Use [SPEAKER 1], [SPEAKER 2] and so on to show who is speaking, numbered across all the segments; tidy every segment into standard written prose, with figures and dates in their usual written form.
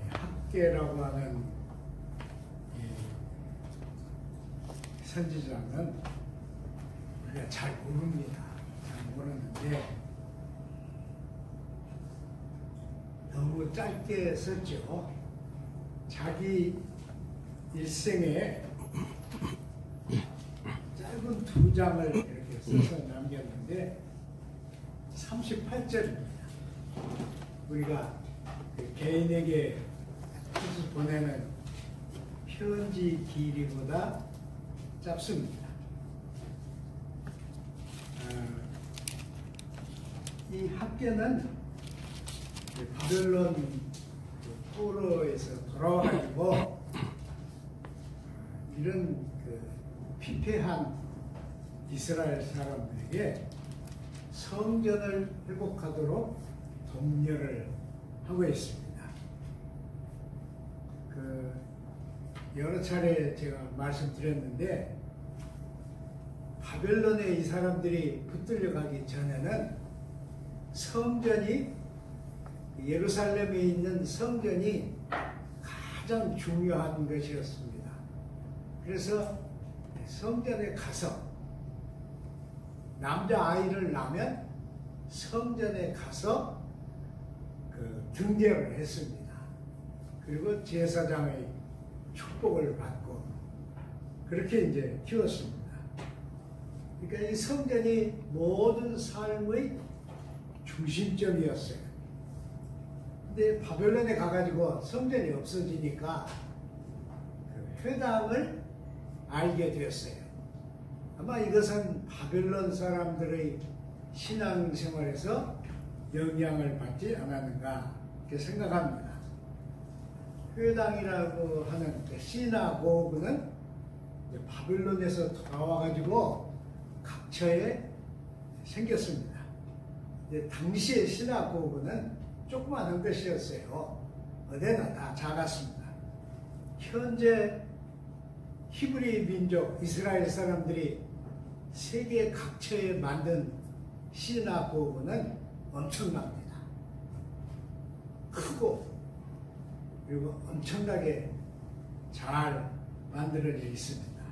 [SPEAKER 1] 학계라고 하는 선지자는 우리가 잘 모릅니다. 잘 모르는데 너무 짧게 썼죠. 자기 일생에 짧은 2장을 이렇게 써서 남겼는데 38절입니다. 우리가 개인에게 보내는 편지 길이보다 짧습니다. 이 학계는 바벨론 포로에서 돌아와가지고 이런 피폐한 이스라엘 사람들에게 성전을 회복하도록 독려를 하고 있습니다. 여러 차례 제가 말씀드렸는데 바벨론에 이 사람들이 붙들려 가기 전에는 성전이 예루살렘에 있는 성전이 가장 중요한 것이었습니다. 그래서 성전에 가서 남자아이를 낳으면 성전에 가서 등재를 했습니다. 그리고 제사장의 축복을 받고 그렇게 이제 키웠습니다. 그러니까 이 성전이 모든 삶의 중심점이었어요. 근데 바벨론에 가가지고 성전이 없어지니까 회당을 알게 되었어요. 아마 이것은 바벨론 사람들의 신앙생활에서 영향을 받지 않았는가 이렇게 생각합니다. 회당이라고 하는 시나고그는 바벨론에서 돌아와가지고 각처에 생겼습니다. 당시의 시나고그는 조그마한 것이었어요. 어디나 다 작았습니다. 현재 히브리 민족 이스라엘 사람들이 세계 각처에 만든 시나고그는 엄청납니다. 크고 그리고 엄청나게 잘 만들어져 있습니다.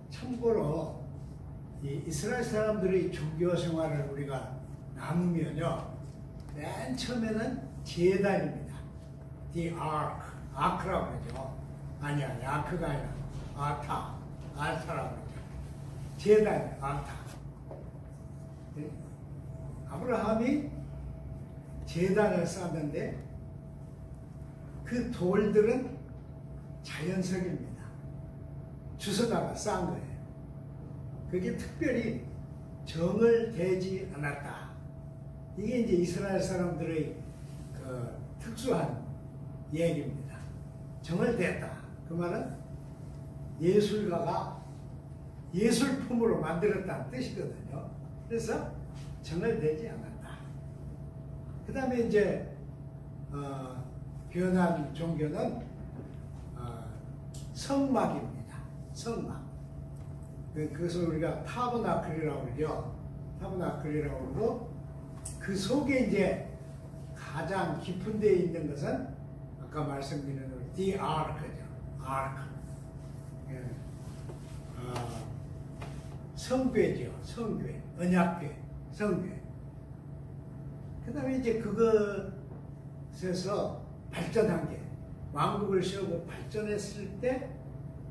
[SPEAKER 1] 참고로 이 이스라엘 사람들의 종교 생활을 우리가 나누면요, 맨 처음에는 제단입니다. The Ark, 아크라고 그러죠. 아니 아크가 아니라 알타라고 그러죠. 제단, 알타. 아브라함이 제단을 쌓았는데 그 돌들은 자연석입니다. 주워다가 쌓은 거예요. 그게 특별히 정을 대지 않았다. 이게 이제 이스라엘 사람들의 특수한 얘기입니다. 정을 댔다. 그 말은 예술가가 예술품으로 만들었다는 뜻이거든요. 그래서 정을 대지 않았다. 그 다음에 이제 변한 종교는 성막입니다. 성막. 그것을 우리가 타버나클이라고 그러죠. 타버나클이라고 그러고 그 속에 이제 가장 깊은 데에 있는 것은 아까 말씀드린 대로 The Ark죠. Ark. 성궤죠. 성궤. 언약궤. 성궤. 그 다음에 이제 그것에서 발전한 게 왕국을 세우고 발전했을 때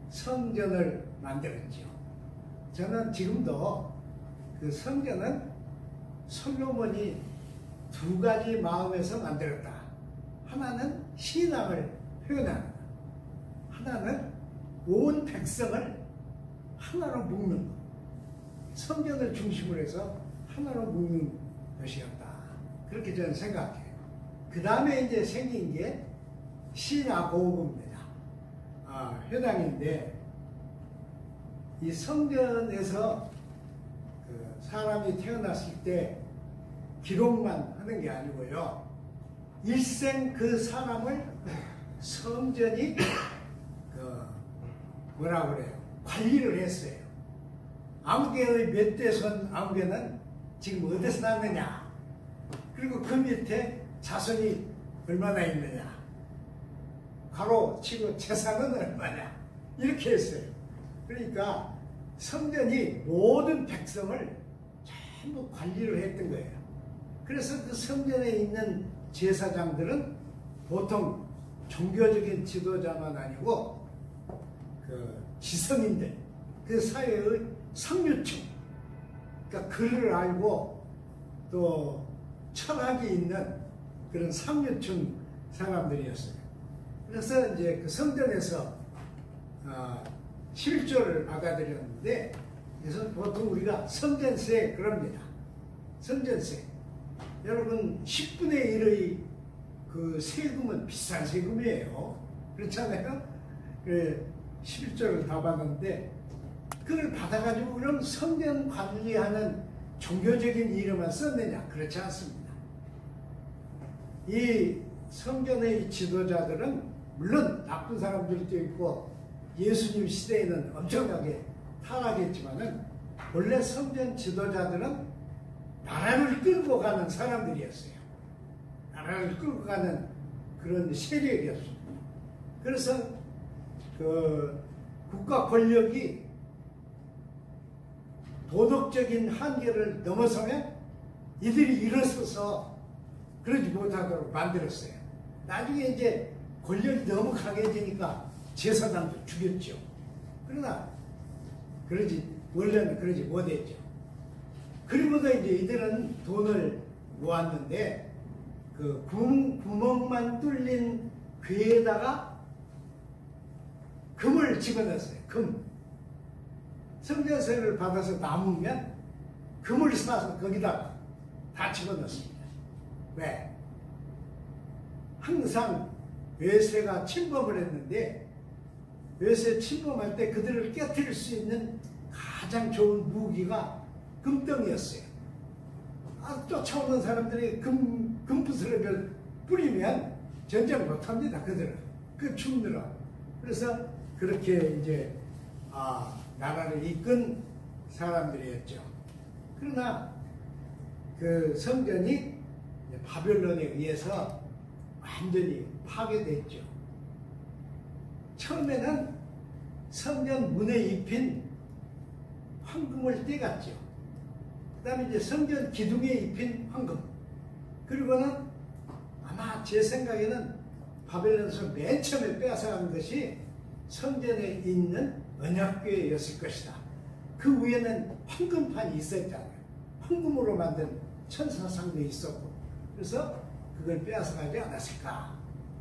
[SPEAKER 1] 성전을 만들었죠. 저는 지금도 그 성전은 솔로몬이 2가지 마음에서 만들었다. 하나는 신앙을 표현하는 것, 하나는 온 백성을 하나로 묶는 것. 성전을 중심으로 해서 하나로 묶는 것이었다. 그렇게 저는 생각해요. 그 다음에 이제 생긴 게 시나고그입니다. 회당인데 이 성전에서 사람이 태어났을 때 기록만 하는 게 아니고요. 일생 그 사람을 성전이 뭐라 그래요? 관리를 했어요. 아무개의 몇 대손 아무개는 지금 어디서 났느냐? 그리고 그 밑에 자손이 얼마나 있느냐, 가로 치고 재산은 얼마냐, 이렇게 했어요. 그러니까 성전이 모든 백성을 전부 관리를 했던 거예요. 그래서 그 성전에 있는 제사장들은 보통 종교적인 지도자만 아니고 그 지성인들, 그 사회의 상류층, 그러니까 글을 알고 또 철학이 있는 그런 상류층 사람들이었어요. 그래서 이제 그 성전에서 11조를 받아들였는데, 그래서 보통 우리가 성전세 그럽니다. 성전세. 여러분 10분의 1의 그 세금은 비싼 세금이에요. 그렇잖아요. 그 11조를 다 받았는데, 그걸 받아가지고 그럼 성전 관리하는 종교적인 일에만 썼느냐? 그렇지 않습니다. 이 성전의 지도자들은 물론 나쁜 사람들도 있고 예수님 시대에는 엄청나게 타락했지만은 원래 성전 지도자들은 나라를 끌고 가는 사람들이었어요. 나라를 끌고 가는 그런 세력이었습니다. 그래서 그 국가 권력이 도덕적인 한계를 넘어서면 이들이 일어서서 그러지 못하도록 만들었어요. 나중에 이제 권력이 너무 강해지니까 제사장도 죽였죠. 그러나 원래는 그러지 못했죠. 그리고도 이제 이들은 돈을 모았는데 그 구멍만 뚫린 괴에다가 금을 집어넣었어요. 금. 성전세를 받아서 남으면 금을 사서 거기다가 다 집어넣습니다. 왜? 항상 외세가 침범을 했는데 외세 침범할 때 그들을 깨뜨릴 수 있는 가장 좋은 무기가 금덩이였어요. 쫓아오는 사람들이 금부스러기를 뿌리면 전쟁 못합니다. 그들은. 그 죽느라. 그래서 그렇게 이제 나라를 이끈 사람들이었죠. 그러나 그 성전이 바벨론에 의해서 완전히 파괴됐죠. 처음에는 성전 문에 입힌 황금을 떼갔죠. 그 다음에 이제 성전 기둥에 입힌 황금. 그리고는 아마 제 생각에는 바벨론에서 맨 처음에 빼앗아간 것이 성전에 있는 언약궤였을 것이다. 그 위에는 황금판이 있었잖아요. 황금으로 만든 천사상도 있었고, 그래서 그걸 빼앗아가지 않았을까.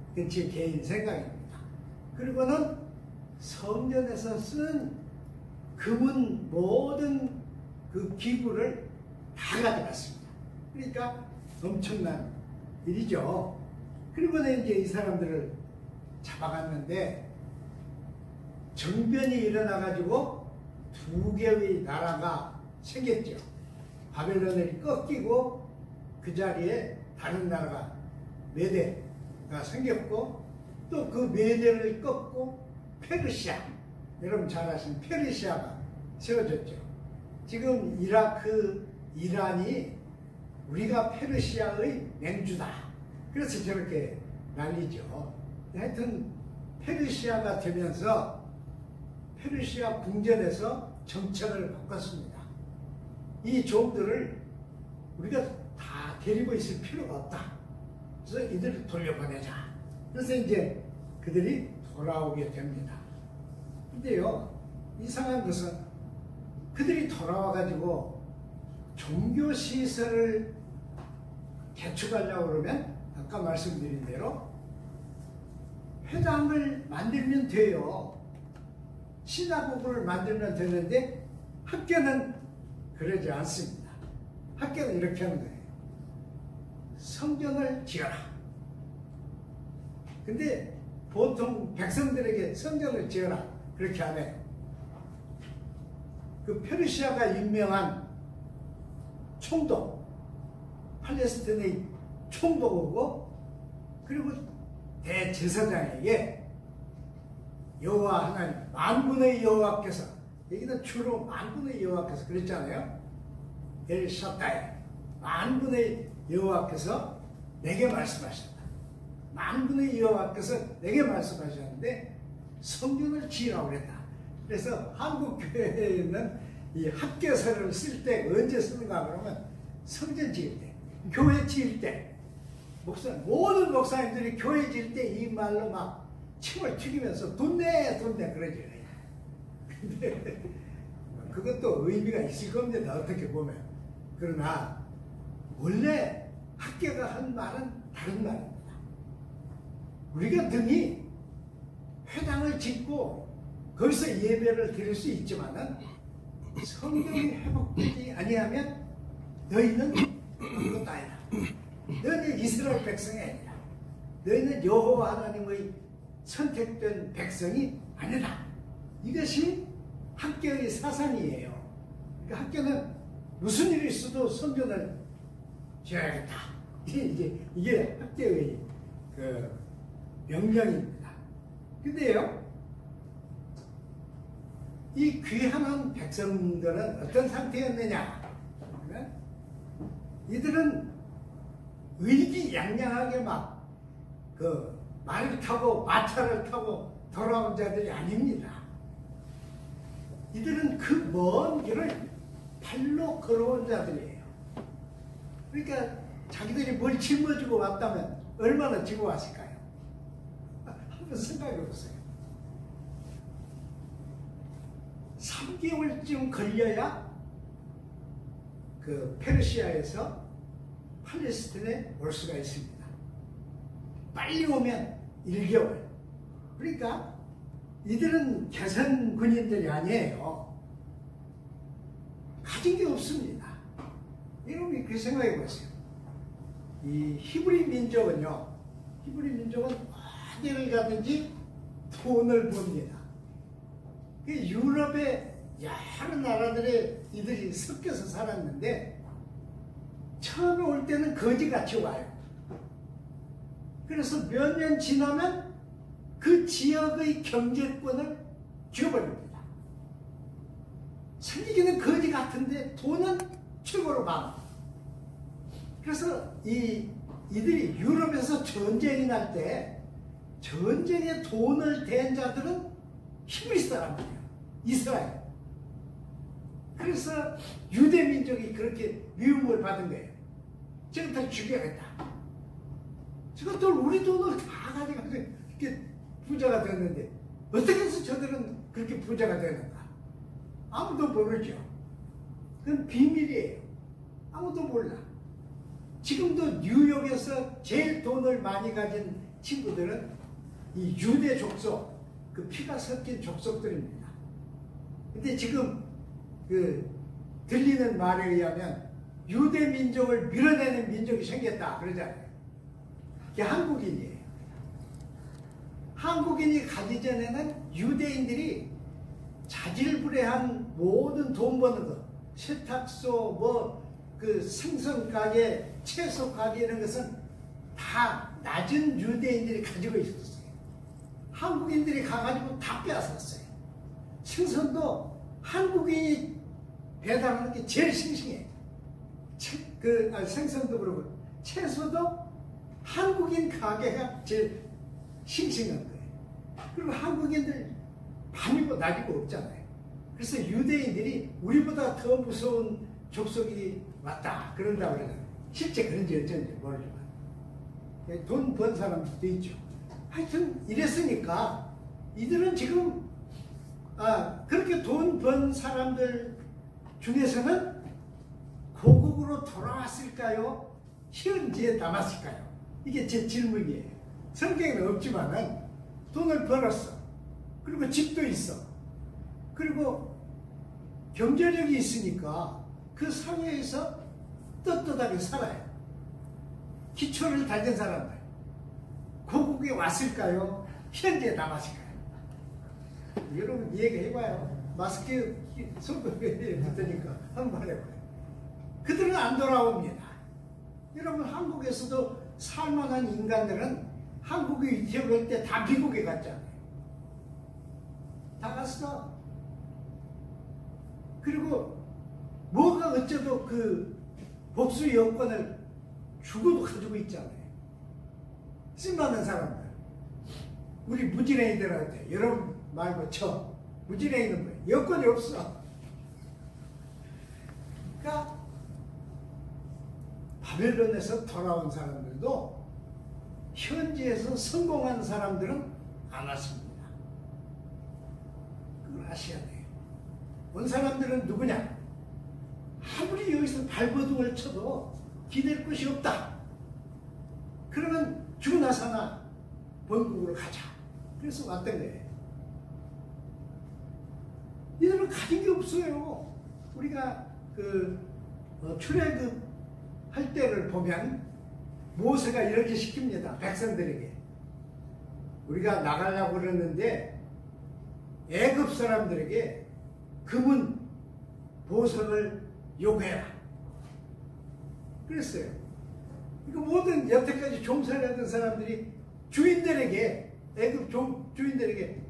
[SPEAKER 1] 그게 제 개인 생각입니다. 그리고는 성전에서 쓴 금은 모든 그 기구를 다 가져갔습니다. 그러니까 엄청난 일이죠. 그리고는 이제 이 사람들을 잡아갔는데 정변이 일어나가지고 두 개의 나라가 생겼죠. 바벨론을 꺾이고 그 자리에 다른 나라가 메대가 생겼고, 또 그 메대를 꺾고 페르시아, 여러분 잘 아시는 페르시아가 세워졌죠. 지금 이라크, 이란이 우리가 페르시아의 맹주다. 그래서 저렇게 난리죠. 하여튼 페르시아가 되면서 페르시아 궁전에서 정책을 바꿨습니다. 이 종들을 우리가 다 데리고 있을 필요가 없다. 그래서 이들을 돌려보내자. 그래서 이제 그들이 돌아오게 됩니다. 근데요, 이상한 것은 그들이 돌아와가지고 종교시설을 개축하려고 그러면 아까 말씀드린 대로 회당을 만들면 돼요. 시나고그를 만들면 되는데 학교는 그러지 않습니다. 학교는 이렇게 하는 거예요. 성전을 지어라. 근데 보통 백성들에게 성전을 지어라 그렇게 안 해요. 그 페르시아가 유명한 총독, 팔레스틴의 총독이고, 그리고 대제사장에게 여호와 하나님, 만군의 여호와께서, 여기는 주로 만군의 여호와께서 그랬잖아요. 엘샤다이, 만군의 여호와께서 내게 말씀하셨다. 만군의 여호와께서 내게 말씀하셨는데 성전을 지으라고 그랬다. 그래서 한국 교회는 이 학교서를 쓸 때 언제 쓰는가 그러면 성전 지을 때, 교회 지을 때, 모든 목사님들이 교회 지을 때 이 말로 막 침을 튀기면서 돈 내 그러죠. 근데 그것도 의미가 있을 겁니다. 어떻게 보면. 그러나 원래 학교가 한 말은 다른 말입니다. 우리가 등이 회당을 짓고 거기서 예배를 드릴 수 있지만은 성경이 회복되지 아니하면 너희는 아무것도 아니다. 너희는 이스라엘 백성이 아니다. 너희는 여호와 하나님의 선택된 백성이 아니다. 이것이 학교의 사상이에요. 그러니까 학교는 무슨 일이 있어도 성전을 지어야겠다. 이게 학교의 그 명령입니다. 근데요, 이 귀한 백성들은 어떤 상태였느냐? 이들은 의기양양하게 막 그 말을 타고 마차를 타고 돌아온 자들이 아닙니다. 이들은 그 먼 길을 발로 걸어온 자들이에요. 그러니까 자기들이 뭘 짊어지고 왔다면 얼마나 지고 왔을까요? 한번 생각해 보세요. 3개월쯤 걸려야 그 페르시아에서 팔레스틴에 올 수가 있습니다. 빨리 오면 1개월. 그러니까 이들은 개선 군인들이 아니에요. 가진 게 없습니다. 여러분이 그 생각해 보세요. 이 히브리 민족은요, 히브리 민족은 어디를 가든지 돈을 봅니다. 유럽의 여러 나라들에 이들이 섞여서 살았는데 처음에 올 때는 거지같이 와요. 그래서 몇 년 지나면 그 지역의 경제권을 쥐어버립니다. 생기기는 거지 같은데 돈은 최고로 많아. 그래서 이들이 유럽에서 전쟁이 날 때 전쟁에 돈을 댄 자들은 히브리 사람이에요. 이스라엘. 그래서 유대 민족이 그렇게 미움을 받은 거예요. 저것들 죽여야겠다. 저것들 우리 돈을 다 가져가서 이렇게 부자가 됐는데 어떻게 해서 저들은 그렇게 부자가 되는가? 아무도 모르죠. 그건 비밀이에요. 아무도 몰라. 지금도 뉴욕에서 제일 돈을 많이 가진 친구들은 이 유대 족속, 그 피가 섞인 족속들입니다. 근데 지금 그 들리는 말에 의하면 유대 민족을 밀어내는 민족이 생겼다 그러잖아요. 그게 한국인이에요. 한국인이 가기 전에는 유대인들이 자질구레한 모든 돈 버는 것, 세탁소, 그 생선 가게, 채소 가게 이런 것은 다 낮은 유대인들이 가지고 있었어요. 한국인들이 가가지고 다 빼앗았어요. 생선도 한국인이 배달하는 게 제일 싱싱해요. 생선도 그렇고 채소도 한국인 가게가 제일 싱싱한 거예요. 그리고 한국인들 밤이고 낮이고 없잖아요. 그래서 유대인들이 우리보다 더 무서운 족속이 왔다 그런다고 그러잖아요. 실제 그런지 어쩐지 모르지만 돈 번 사람들도 있죠. 하여튼 이랬으니까 이들은 지금 그렇게 돈 번 사람들 중에서는 고국으로 돌아왔을까요? 현지에 남았을까요? 이게 제 질문이에요. 성경에는 없지만은 돈을 벌었어. 그리고 집도 있어. 그리고 경제력이 있으니까 그 사회에서 떳떳하게 살아요. 기초를 다진 사람들. 고국에 왔을까요? 현지에 남았을까요? 여러분 얘기해봐요. 마스크 손톱에 붙으니까 한번 해봐요. 그들은 안 돌아옵니다. 여러분 한국에서도 살만한 인간들은 한국에 이태원할 때 다 미국에 갔잖아요. 다 갔어. 그리고 뭐가 어쩌도 그 복수 여권을 죽어도 가지고 있잖아요. 쓴받는 사람들. 우리 무지랭이들한테 여러분 말고 저 무지랭이는 뭐예요? 여건이 없어. 그러니까 바벨론에서 돌아온 사람들도 현지에서 성공한 사람들은 안 왔습니다. 그걸 아셔야 돼요. 온 사람들은 누구냐? 아무리 여기서 발버둥을 쳐도 기댈 곳이 없다. 그러면 죽으나 사나 본국으로 가자. 그래서 왔던 거예요. 이들은 가진 게 없어요. 우리가 출애굽 할 때를 보면 모세가 이렇게 시킵니다. 백성들에게. 우리가 나가려고 그러는데 애굽 사람들에게 금은 보석을 요구해라. 그랬어요. 이거 모든 여태까지 종살이하던 사람들이 주인들에게, 애굽 주인들에게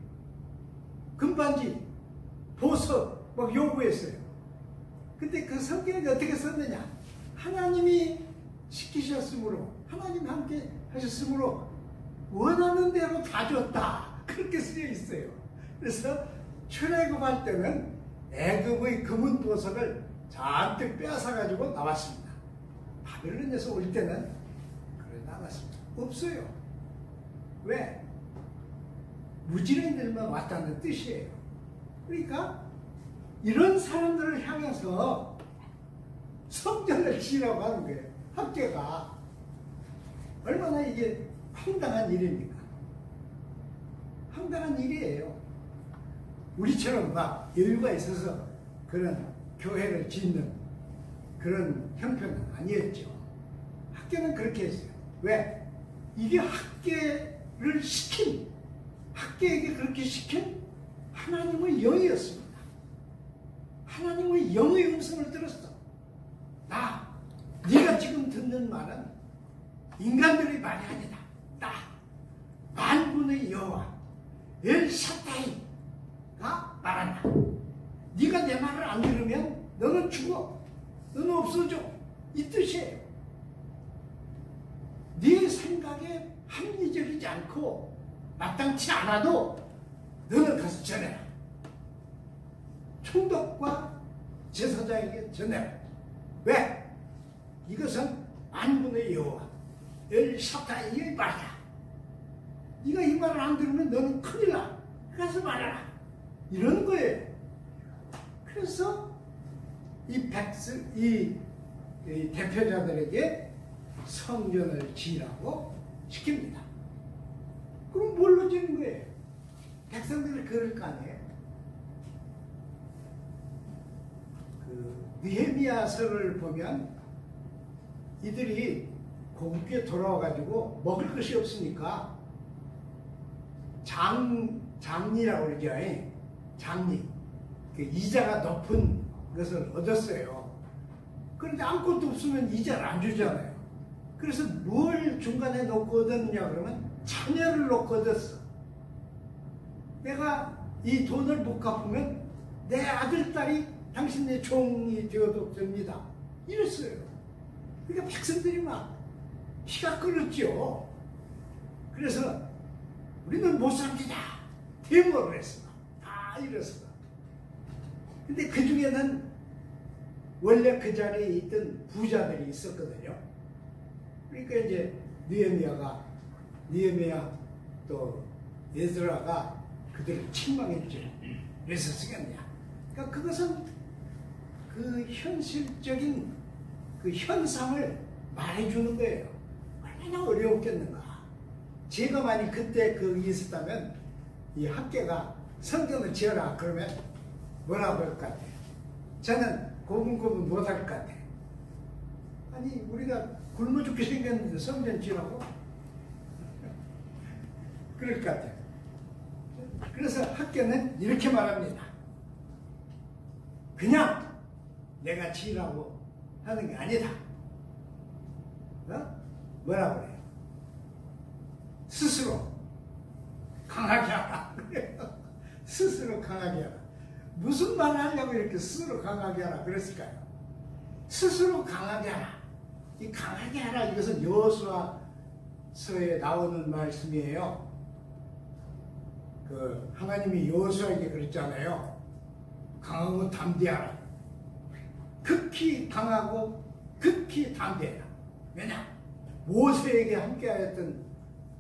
[SPEAKER 1] 금반지, 보석 막 요구했어요. 근데 그 성경에 어떻게 썼느냐? 하나님이 시키셨으므로, 하나님 함께 하셨으므로 원하는 대로 다 줬다. 그렇게 쓰여 있어요. 그래서 출애굽할 때는 애굽의 금은 보석을 잔뜩 빼앗아가지고 나왔습니다. 바벨론에서 올 때는 그래 나왔습니다. 없어요. 왜? 무지랭이들만 왔다는 뜻이에요. 그러니까 이런 사람들을 향해서 성전을 지으라고 하는 거예요. 학교가. 얼마나 이게 황당한 일입니까? 황당한 일이에요. 우리처럼 막 여유가 있어서 그런 교회를 짓는 그런 형편은 아니었죠. 학교는 그렇게 했어요. 왜? 이게 학교를 시킨, 학교에게 그렇게 시킨 하나님의 영이었습니다. 하나님의 영의 음성을 들었어. 네가 지금 듣는 말은 인간들의 말이 아니다. 만군의 여호와 엘샤다이가 말한다. 네가 내 말을 안 들으면 너는 죽어. 너는 없어져. 이 뜻이에요. 네 생각에 합리적이지 않고 마땅치 않아도 너는 가서 전해라. 총독과 제사장에게 전해라. 왜? 이것은 만군의 여호와 엘샤다이의 말이다. 네가 이 말을 안 들으면 너는 큰일 나. 가서 말해라. 이런 거예요. 그래서 이 대표자들에게 성전을 지으라고 시킵니다. 그럼 뭘로 지는 거예요? 백성들을 그럴 거 아니에요? 느헤미야서를 보면 이들이 고국에 돌아와가지고 먹을 것이 없으니까 장리라고 그러죠. 장리. 이자가 높은 것을 얻었어요. 그런데 아무것도 없으면 이자를 안 주잖아요. 그래서 뭘 중간에 놓고 얻었느냐 그러면 자녀를 놓고 얻었어. 내가 이 돈을 못 갚으면 내 아들, 딸이 당신의 종이 되어도 됩니다. 이랬어요. 그러니까 백성들이 막 피가 끓었죠. 그래서 우리는 못 삽니다. 대모를 했어. 다 이랬어. 근데 그 중에는 원래 그 자리에 있던 부자들이 있었거든요. 그러니까 이제 느헤미야 또 에스라가 그들을 책망했죠. 왜 쓰겠냐. 그러니까 그것은 그 현실적인 그 현상을 말해주는 거예요. 얼마나 어려웠겠는가. 제가 만약 그때 있었다면 이 학계가 성경을 지어라 그러면 뭐라고 할 것 같아요? 저는 고분고분 못할 것 같아요. 아니 우리가 굶어 죽게 생겼는데 성전 지으라고? 그럴 것 같아요. 그래서 학계는 이렇게 말합니다. 그냥 내가 지으라고 하는 게 아니다. 뭐라고 그래요? 스스로 강하게 하라. 스스로 강하게 하라. 무슨 말을 하려고 이렇게 스스로 강하게 하라 그랬을까요? 스스로 강하게 하라. 이 강하게 하라. 이것은 여호수아서에 나오는 말씀이에요. 그 하나님이 여호수아에게 그랬잖아요. 강하고 담대하라. 극히 강하고 극히 담대하라. 왜냐? 모세에게 함께하였던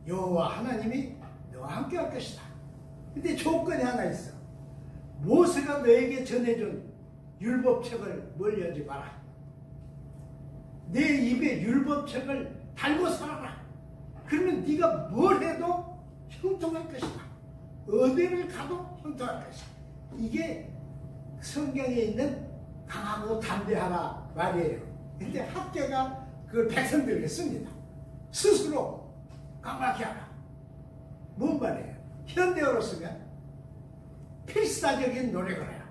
[SPEAKER 1] 여호와 하나님이 너와 함께할 것이다. 근데 조건이 하나 있어. 모세가 너에게 전해준 율법책을 멀리 하지 마라. 내 입에 율법책을 달고 살아라. 그러면 네가 뭘 해도 형통할 것이다. 어디를 가도 형통할 것이다. 이게 성경에 있는 강하고 담대하라 말이에요. 근데 학계가 그걸 백성들에게 씁니다. 스스로 강하게 하라. 뭔 말이에요? 현대어로 쓰면 필사적인 노력을 해라.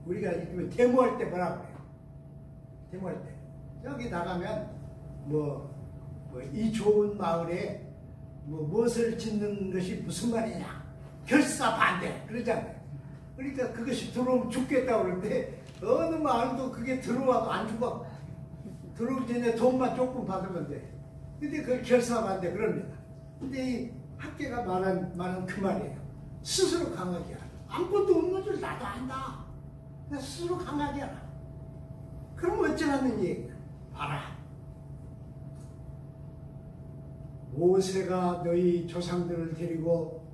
[SPEAKER 1] 우리가 데모할 때 뭐라고 그래요? 데모할 때 여기 나가면 이 좋은 마을에 무엇을 짓는 것이 무슨 말이냐? 결사반대 그러잖아요. 그러니까 그것이 들어오면 죽겠다고 그러는데 어느 마을도 그게 들어와도 안 죽어. 들어오기 전에 돈만 조금 받으면 돼. 근데 그걸 결사반대 그럽니다. 근데 이 학계가 말한 그 말이에요. 스스로 강하게 하라. 아무것도 없는 줄 나도 안다. 스스로 강하게 하라. 그럼 어쩌라는 얘기야? 봐라. 모세가 너희 조상들을 데리고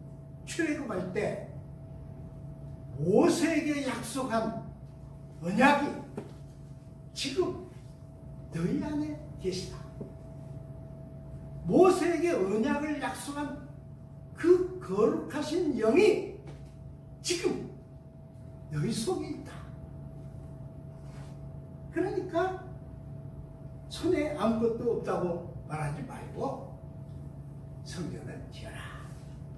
[SPEAKER 1] 출애굽할 때 모세에게 약속한 언약이 지금 너희 안에 계시다. 모세에게 언약을 약속한 그 거룩하신 영이 지금 너희 속에 있다. 그러니까 손에 아무것도 없다고 말하지 말고 성전을 지어라.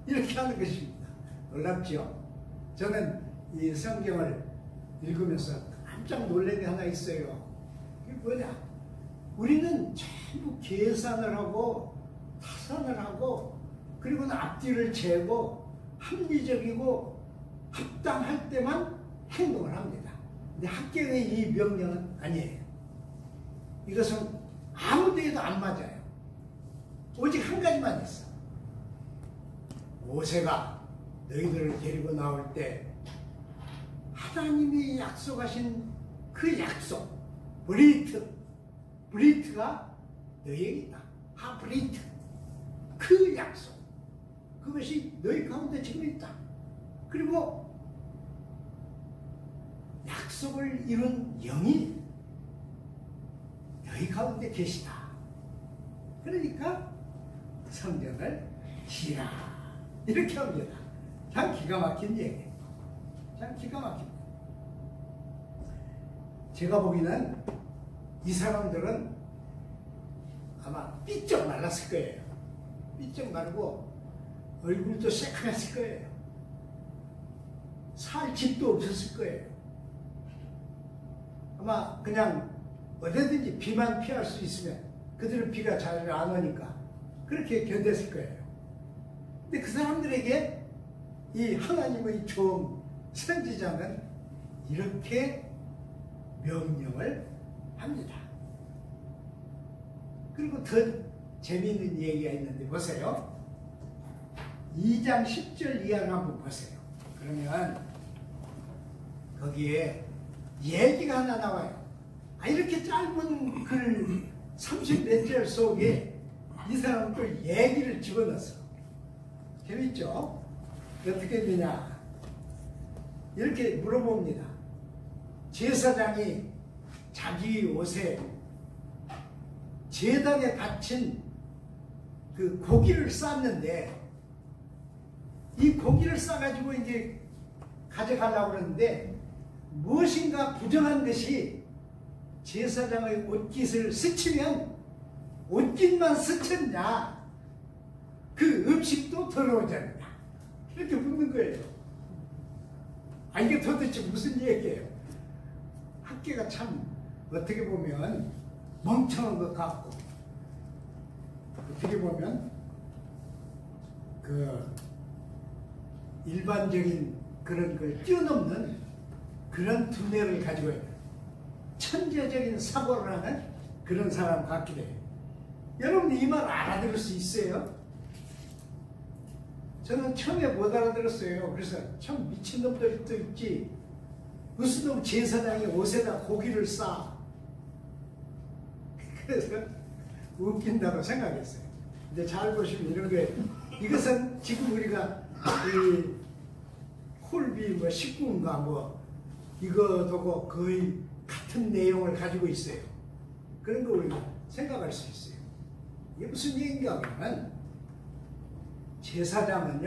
[SPEAKER 1] 이렇게 하는 것입니다. 놀랍죠? 저는 이 성경을 읽으면서 깜짝 놀란 게 하나 있어요. 그게 뭐냐? 우리는 전부 계산을 하고 타산을 하고 그리고는 앞뒤를 재고 합리적이고 합당할 때만 행동을 합니다. 근데 학계의 이 명령은 아니에요. 이것은 아무 데에도 안 맞아요. 오직 한 가지만 있어. 모세가 너희들을 데리고 나올 때 하나님이 약속하신 그 약속, 브리트가 너희에게 있다. 하브리트. 그 약속. 그것이 너희 가운데 지금 있다. 그리고 약속을 이룬 영이 너희 가운데 계시다. 그러니까 성전을 지라. 이렇게 합니다. 참 기가 막힌 얘기예요. 참 기가 막힙니다. 제가 보기에는 이 사람들은 아마 삐쩍 말랐을 거예요. 삐쩍 마르고 얼굴도 새카맸을 거예요. 살 집도 없었을 거예요. 아마 그냥 어디든지 비만 피할 수 있으면 그들은 비가 잘 안 오니까 그렇게 견뎠을 거예요. 근데 그 사람들에게 이 하나님의 종 선지자는 이렇게 명령을 합니다. 그리고 더 재미있는 얘기가 있는데 보세요. 2장 10절 이하를 한번 보세요. 그러면 거기에 얘기가 하나 나와요. 이렇게 짧은 글 30몇 절 속에 이 사람은 또 얘기를 집어넣었어. 재밌죠? 어떻게 되냐? 이렇게 물어봅니다. 제사장이 자기 옷에 제단에 바친 그 고기를 쌌는데 이 고기를 싸가지고 이제 가져가려고 그러는데 무엇인가 부정한 것이 제사장의 옷깃을 스치면 옷깃만 스쳤냐 그 음식도 더러워졌냐 이렇게 묻는 거예요. 이게 도대체 무슨 얘기예요? 학계가 참 어떻게 보면 멍청한 것 같고 어떻게 보면 그 일반적인 그런 걸 뛰어넘는 그런 두뇌를 가지고 있는 천재적인 사고를 하는 그런 사람 같기도 해요. 여러분 이 말 알아들을 수 있어요? 저는 처음에 못 알아들었어요. 그래서 참 미친놈들도 있지. 무슨 놈 제사장이 옷에다 고기를 싸. 그래서 웃긴다고 생각했어요. 근데 잘 보시면 이런 거예요. 이것은 지금 우리가 이 콜비 뭐 19인가 뭐 이거하고 거의 같은 내용을 가지고 있어요. 그런 거 우리가 생각할 수 있어요. 이게 무슨 얘기인가 하면 제사장은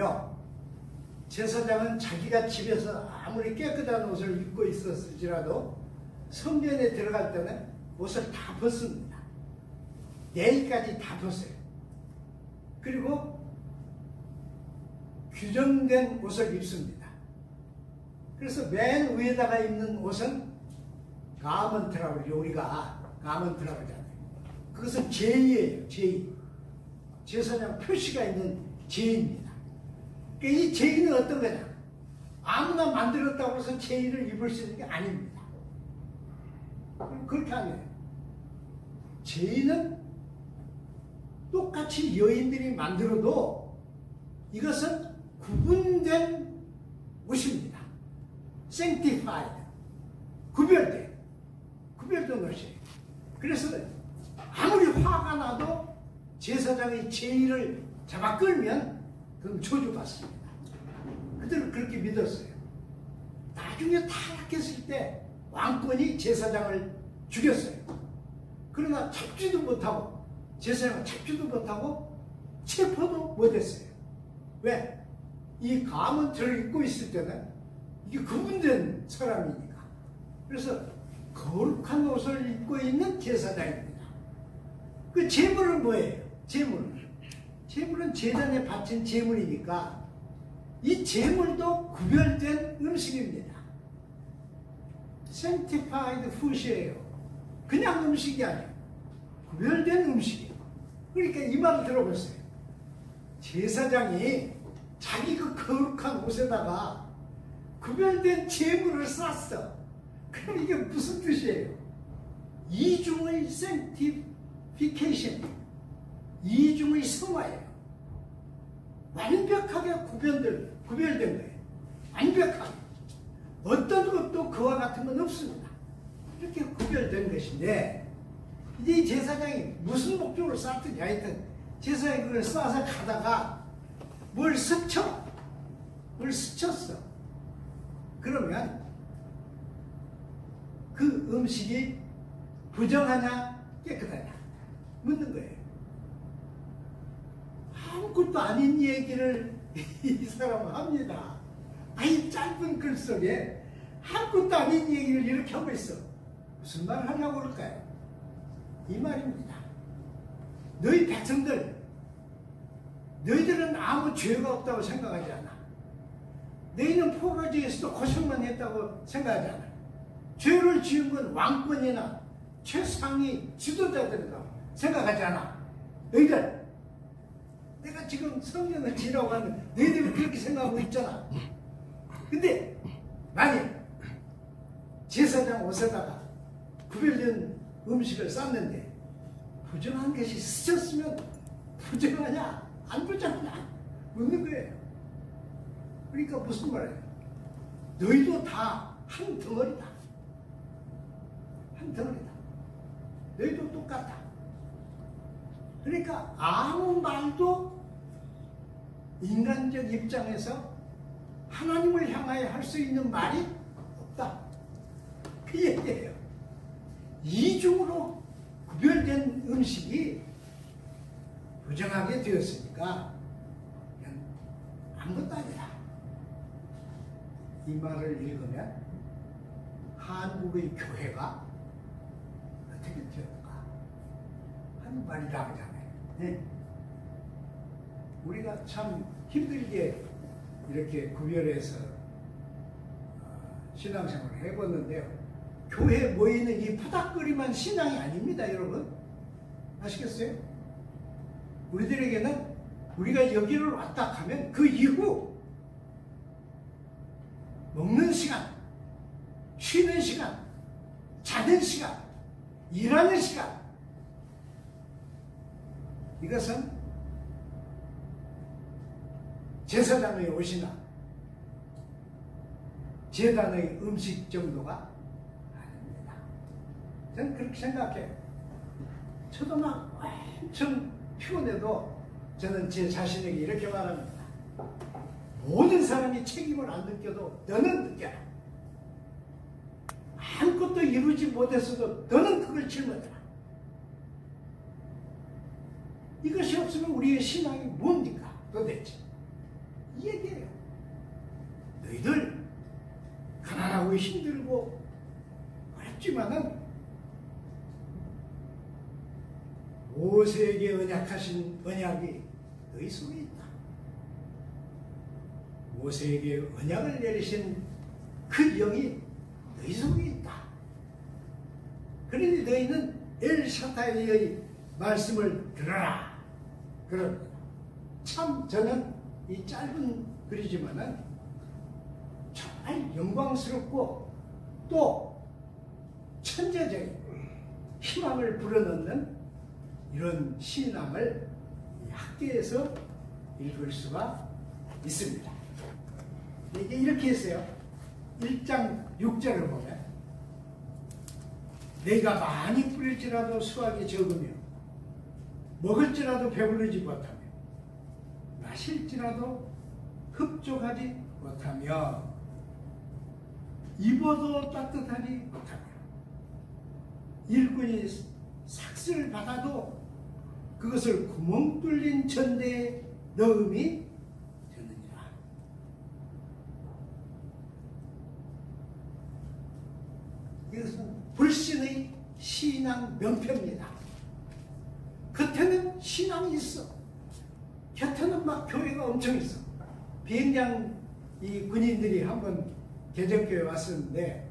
[SPEAKER 1] 자기가 집에서 아무리 깨끗한 옷을 입고 있었을지라도 성전에 들어갈 때는 옷을 다 벗습니다. 내일까지 다 벗어요. 그리고 규정된 옷을 입습니다. 그래서 맨 위에다가 입는 옷은 가먼트라고 우리가 가먼트라고 하잖아요. 그것은 제의예요. 제의. 제사장 표시가 있는 제의입니다. 그러니까 이 제의는 어떤 거냐? 아무나 만들었다고 해서 제의를 입을 수 있는 게 아닙니다. 그렇게 하면 제의는 똑같이 여인들이 만들어도 이것은 구분된 옷입니다. sanctified. 구별된 옷이에요. 그래서 아무리 화가 나도 제사장의 제의를 잡아 끌면 그럼 저주받습니다. 그들은 그렇게 믿었어요. 나중에 타락했을 때 왕권이 제사장을 죽였어요. 그러나 잡지도 못하고 제사장을 잡지도 못하고 체포도 못했어요. 왜? 이 가문틀을 입고 있을 때는 이게 구분된 사람이니까. 그래서 거룩한 옷을 입고 있는 제사장입니다. 그 제물은 뭐예요? 제물은 제단에 바친 제물이니까 이 제물도 구별된 음식입니다. sanctified food이에요. 그냥 음식이 아니에요. 구별된 음식이에요. 그러니까 이 말을 들어보세요. 제사장이 자기 그 거룩한 옷에다가 구별된 제물을 쌌어. 그럼 이게 무슨 뜻이에요? 이중의 sanctification, 이중의 성화예요. 완벽하게 구별된 거예요. 완벽하게. 어떤 것도 그와 같은 건 없습니다. 이렇게 구별된 것인데 이제 이 제사장이 무슨 목적으로 쌌든지 하여튼 제사장이 그걸 싸서 가다가 뭘 스쳤어. 그러면 그 음식이 부정하냐 깨끗하냐 묻는 거예요. 아무것도 아닌 얘기를 이 사람은 합니다. 아니 짧은 글 속에 아무것도 아닌 얘기를 이렇게 하고 있어. 무슨 말을 하려고 그럴까요? 이 말입니다. 너희 백성들, 너희들은 아무 죄가 없다고 생각하지 않아. 너희는 포로지에서도 고생만 했다고 생각하지 않아. 죄를 지은 건 왕권이나 최상위 지도자들이라고 생각하지 않아. 너희들, 내가 지금 성령을 지라고 하면 너희들이 그렇게 생각하고 있잖아. 근데 만약 제사장 옷에다가 구별된 음식을 쌌는데 부정한 것이 스쳤으면 부정하냐 안 부정하냐 묻는 거예요. 그러니까 무슨 말이에요? 너희도 다 한 덩어리다. 한 덩어리다. 너희도 똑같다. 그러니까 아무 말도 인간적 입장에서 하나님을 향하여 할 수 있는 말이 없다. 그 얘기예요. 이중으로 구별된 음식이 부정하게 되었으니까 그냥 아무것도 아니다. 이 말을 읽으면 한국의 교회가 어떻게 되었을까 하는 말이 나오잖아요. 네. 우리가 참 힘들게 이렇게 구별해서 신앙생활을 해봤는데요. 교회에 모이는 이 푸닥거리만 신앙이 아닙니다, 여러분. 아시겠어요? 우리들에게는 우리가 여기를 왔다 하면 그 이후 먹는 시간, 쉬는 시간, 자는 시간, 일하는 시간, 이것은 제사장의 옷이나 제단의 음식 정도가 아닙니다. 저는 그렇게 생각해요. 저도 막 엄청 피곤해도 저는 제 자신에게 이렇게 말합니다. 모든 사람이 책임을 안 느껴도 너는 느껴라. 아무것도 이루지 못했어도 너는 그걸 짊어져라. 이것이 없으면 우리의 신앙이 뭡니까 도대체? 이 얘기예요. 너희들 가난하고 힘들고 어렵지만은 모세에게 언약하신 언약이 너희 속에 있다. 모세에게 언약을 내리신 그 영이 너희 속에 있다. 그러니 너희는 엘샤다이의 말씀을 들어라. 그럽니다. 참 저는 이 짧은 글이지만은 정말 영광스럽고 또 천재적인 희망을 불어넣는 이런 신앙을 학계에서 읽을 수가 있습니다. 이게 이렇게 했어요. 1장 6절을 보면 내가 많이 뿌릴지라도 수확이 적으며 먹을지라도 배부르지 못하며 마실지라도 흡족하지 못하며 입어도 따뜻하지 못하며 일꾼이 삭슬을 받아도 그것을 구멍 뚫린 전대에 넣음이 되느니라. 이것은 불신의 신앙 명표입니다. 겉에는 신앙이 있어. 곁에는 막 교회가 엄청 있어. 비행장 이 군인들이 한번 개정교회 왔었는데,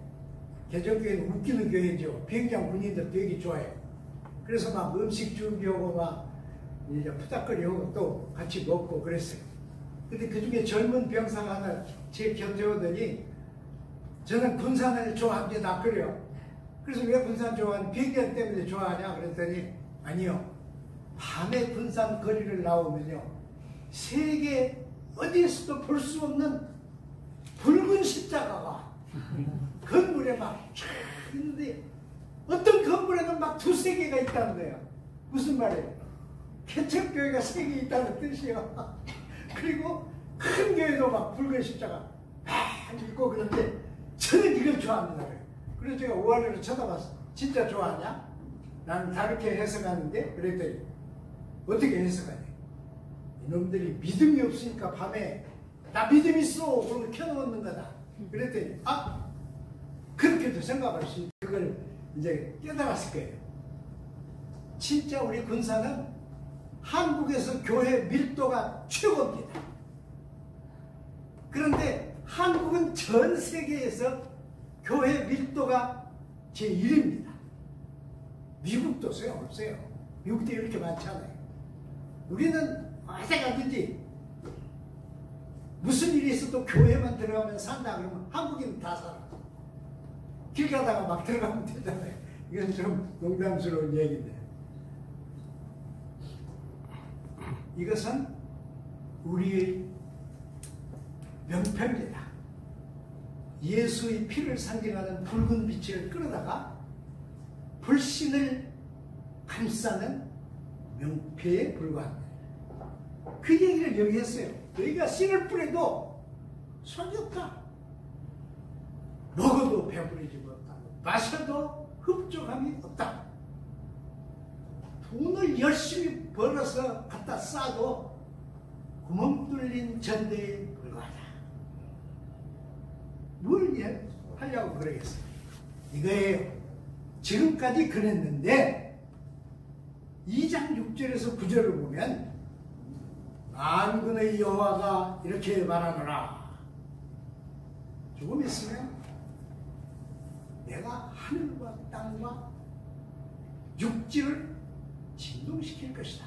[SPEAKER 1] 개정교회는 웃기는 교회죠. 비행장 군인들 되게 좋아해요. 그래서 막 음식 준비하고 막 이제 푸닥거리하고 또 같이 먹고 그랬어요. 근데 그 중에 젊은 병사가 하나 제 곁에 오더니 저는 군산을 좋아합니다. 그래요. 그래서 왜 군산 좋아하냐? 비행장 때문에 좋아하냐? 그랬더니 아니요. 밤에 군산 거리를 나오면요. 세계 어디에서도 볼 수 없는 붉은 십자가가 건물에 막 쫙 있는데 어떤 건물에는 막 두세 개가 있다는 거예요. 무슨 말이에요? 개척교회가 3개 있다는 뜻이에요. 그리고 큰 교회도 막 붉은 십자가 막 있고 그런데 저는 이걸 좋아합니다. 그래서 제가 오한이를 쳐다봤어. 진짜 좋아하냐? 나는 다르게 해석하는데 그랬더니 어떻게 해석하냐? 이놈들이 믿음이 없으니까 밤에 나 믿음 있어 그러고 켜놓는 거다. 그랬더니 그렇게도 생각할 수 있는 그걸 이제 깨달았을 거예요. 진짜 우리 군사는 한국에서 교회 밀도가 최고입니다. 그런데 한국은 전 세계에서 교회 밀도가 제1입니다. 미국도 소용없어요. 미국도 이렇게 많잖아요. 우리는 어디 가든지 무슨 일이 있어도 교회만 들어가면 산다 그러면 한국인은 다 살아. 길 가다가 막 들어가면 되잖아요. 이건 좀 농담스러운 얘기인데 이것은 우리의 명패입니다. 예수의 피를 상징하는 붉은 빛을 끌어다가 불신을 감싸는 명패에 불과합니다. 그 얘기를 여기 했어요. 너희가 씨를 뿌려도 소용이 없다. 먹어도 배부르지 못하고 마셔도 흡족함이 없다. 돈을 열심히 벌어서 갖다 싸도 구멍 뚫린 전대에 불과하다. 뭘 하려고 그러겠어요? 이거예요. 지금까지 그랬는데 2장 6절에서 9절을 보면 만군의 여호와가 이렇게 말하노라. 조금 있으면 내가 하늘과 땅과 육지를 진동시킬 것이다.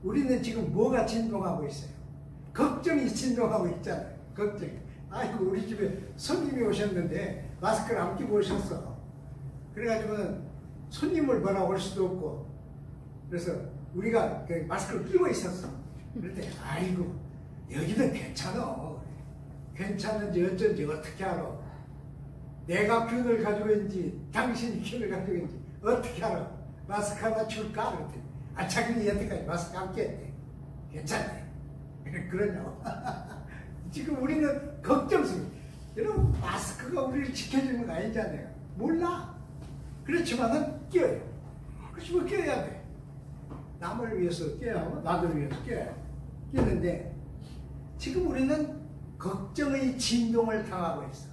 [SPEAKER 1] 우리는 지금 뭐가 진동하고 있어요? 걱정이 진동하고 있잖아요. 걱정이. 아이고 우리 집에 손님이 오셨는데 마스크를 안 끼고 오셨어. 그래가지고는 손님을 뭐라고 할 수도 없고 그래서 우리가 그 마스크를 끼고 있었어. 그런데 아이고 여기는 괜찮아. 괜찮은지 어쩐지 어떻게 알아? 내가 균을 가지고 있는지 당신이 균을 가지고 있는지 어떻게 알아? 마스크 하나 줄까? 그랬더니 아 자기는 여태까지 마스크 안 꼈대. 괜찮네. 그러냐고. 지금 우리는 걱정스러워. 여러분 마스크가 우리를 지켜주는 거 아니잖아요. 몰라. 그렇지만은 껴요. 그렇지만 껴야 돼. 남을 위해서 껴야 하고 나를 위해서 껴야 돼. 끼는데 지금 우리는 걱정의 진동을 당하고 있어.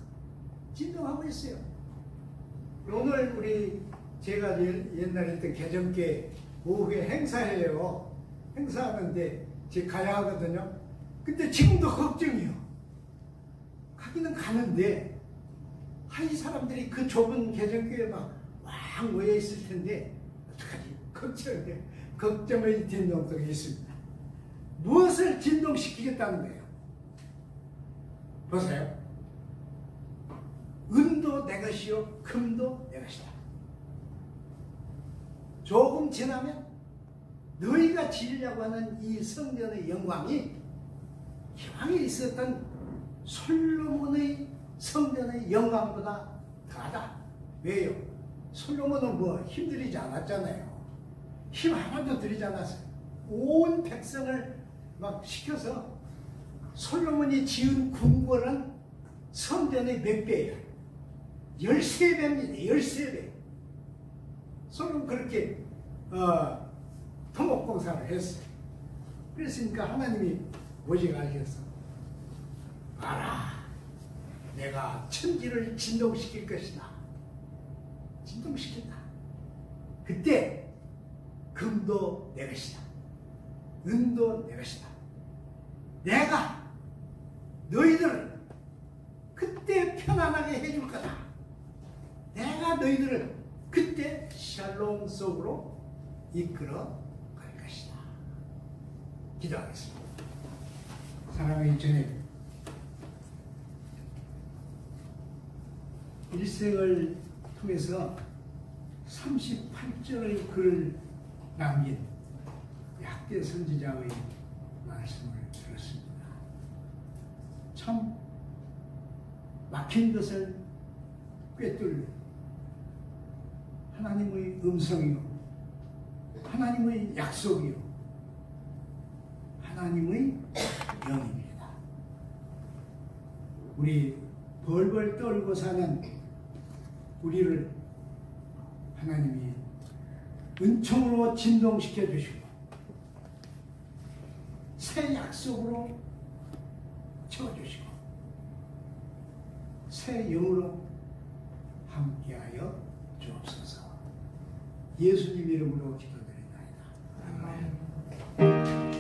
[SPEAKER 1] 진동하고 있어요. 오늘 우리 제가 옛날에 했던 개정계 오후에 행사해요. 행사하는데 제가 가야 하거든요. 근데 지금도 걱정이요. 가기는 가는데 이 사람들이 그 좁은 개정교에 막 모여 있을 텐데 어떡하지? 걱정의 진동성이 있습니다. 무엇을 진동시키겠다는 거예요? 보세요. 은도 내 것이요 금도 내 것이다. 조금 지나면 너희가 지으려고 하는 이 성전의 영광이 기왕에 있었던 솔로몬의 성전의 영광보다 더하다. 왜요? 솔로몬은 뭐 힘들이지 않았잖아요. 힘 하나도 들이지 않았어요. 온 백성을 막 시켜서 솔로몬이 지은 궁궐은 성전의 몇 배예요? 13배입니다. 13배. 솔로몬 그렇게 토목공사를 했어요. 그랬으니까 하나님이 뭐지 알겠어? 알아. 내가 천지를 진동시킬 것이다. 진동시킨다. 그때 금도 내 것이다. 은도 내 것이다. 내가 너희들을 그때 편안하게 해줄 거다. 내가 너희들을 그때 샬롬 속으로 이끌어 갈 것이다. 기도하겠습니다. 사랑하는 주님, 일생을 통해서 38절의 글을 남긴 학대 선지자의 말씀을 들었습니다. 참 막힌 것을 꿰뚫는 하나님의 음성이요, 하나님의 약속이요, 하나님의 영입니다. 우리 벌벌 떨고 사는 우리를 하나님이 은총으로 진동시켜 주시고 새 약속으로 채워주시고 새 영으로 함께하여 주옵소서. 예수님 이름으로 기도드립니다. 아멘.